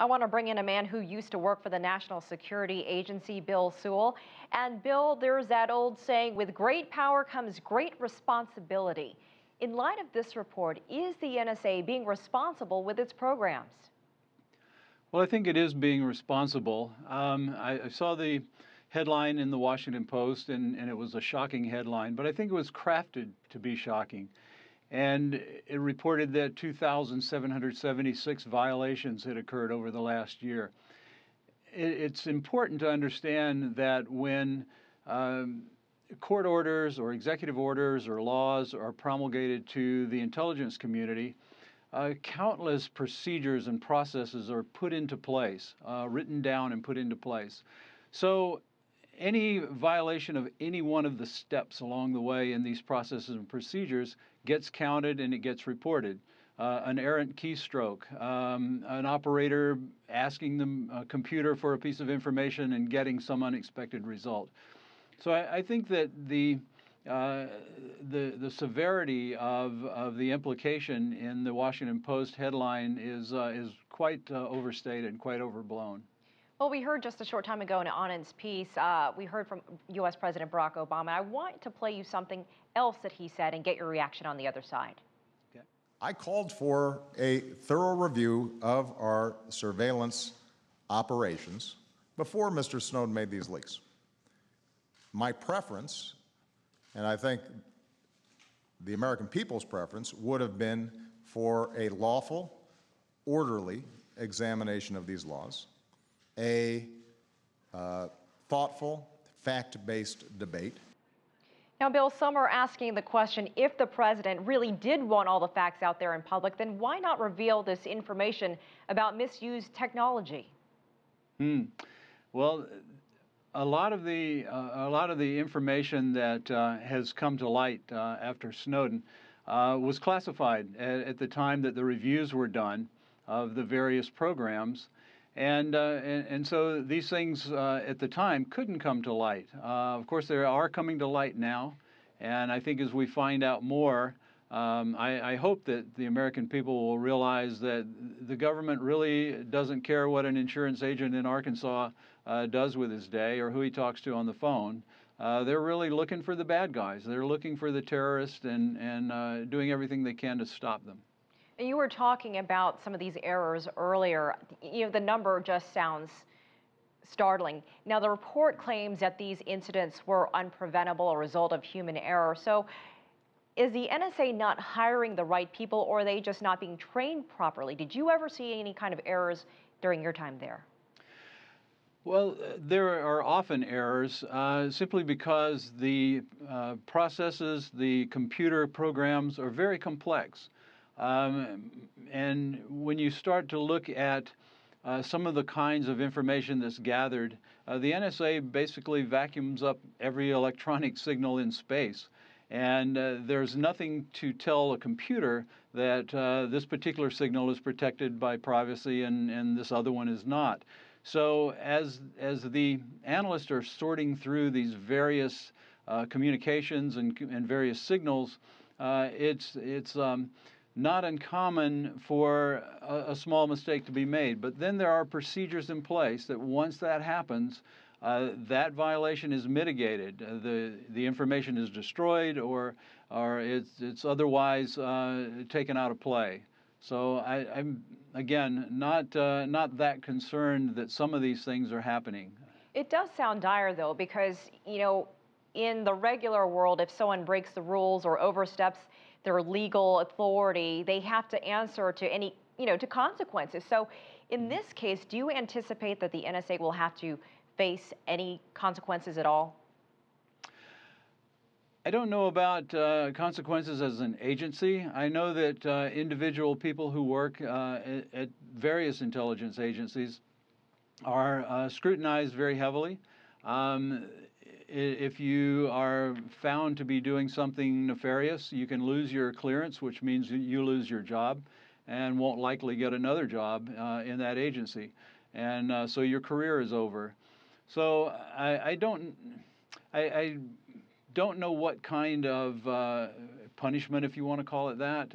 I want to bring in a man who used to work for the National Security Agency, Bill Sewell. And Bill, there's that old saying, with great power comes great responsibility. In light of this report, is the NSA being responsible with its programs? Well, I think it is being responsible. I saw the headline in the Washington Post, and it was a shocking headline, but I think it was crafted to be shocking. And it reported that 2,776 violations had occurred over the last year. It's important to understand that when court orders or executive orders or laws are promulgated to the intelligence community, countless procedures and processes are put into place, written down and put into place. So any violation of any one of the steps along the way in these processes and procedures gets counted and it gets reported. An errant keystroke, an operator asking the computer for a piece of information and getting some unexpected result. So I think that the severity of the implication in the Washington Post headline is quite overstated, quite overblown. Well, we heard just a short time ago in an Anand's piece, we heard from U.S. President Barack Obama. I want to play you something else that he said and get your reaction on the other side. Okay. I called for a thorough review of our surveillance operations before Mr. Snowden made these leaks. My preference, and I think the American people's preference, would have been for a lawful, orderly examination of these laws, a thoughtful, fact-based debate. Now, Bill, some are asking the question, if the president really did want all the facts out there in public, then why not reveal this information about misused technology? Well, a lot of the information that has come to light after Snowden was classified at the time that the reviews were done of the various programs. And so these things at the time couldn't come to light. Of course, they are coming to light now, and I think as we find out more, I hope that the American people will realize that the government really doesn't care what an insurance agent in Arkansas does with his day or who he talks to on the phone. They're really looking for the bad guys. They're looking for the terrorists and doing everything they can to stop them. You were talking about some of these errors earlier. You know, the number just sounds startling. Now, the report claims that these incidents were unpreventable, a result of human error. So is the NSA not hiring the right people, or are they just not being trained properly? Did you ever see any kind of errors during your time there? Well, there are often errors simply because the processes, the computer programs are very complex. And when you start to look at some of the kinds of information that's gathered, the NSA basically vacuums up every electronic signal in space. And there's nothing to tell a computer that this particular signal is protected by privacy and this other one is not. So as the analysts are sorting through these various communications and various signals, it's not uncommon for a small mistake to be made. But then there are procedures in place that once that happens, that violation is mitigated. The information is destroyed or it's otherwise taken out of play. So I'm again not that concerned that some of these things are happening. It does sound dire, though, because, you know, in the regular world, if someone breaks the rules or oversteps their legal authority, they have to answer to any, to consequences. So in this case, do you anticipate that the NSA will have to face any consequences at all? I don't know about consequences as an agency. I know that individual people who work at various intelligence agencies are scrutinized very heavily. If you are found to be doing something nefarious, you can lose your clearance, which means you lose your job and won't likely get another job in that agency. And so your career is over. So I don't know what kind of punishment, if you want to call it that,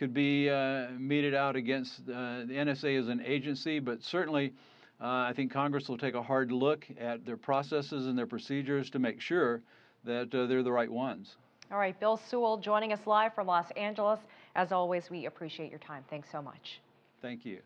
could be meted out against the NSA as an agency, but certainly I think Congress will take a hard look at their processes and their procedures to make sure that they're the right ones. All right, Bill Sewell joining us live from Los Angeles. As always, we appreciate your time. Thanks so much. Thank you.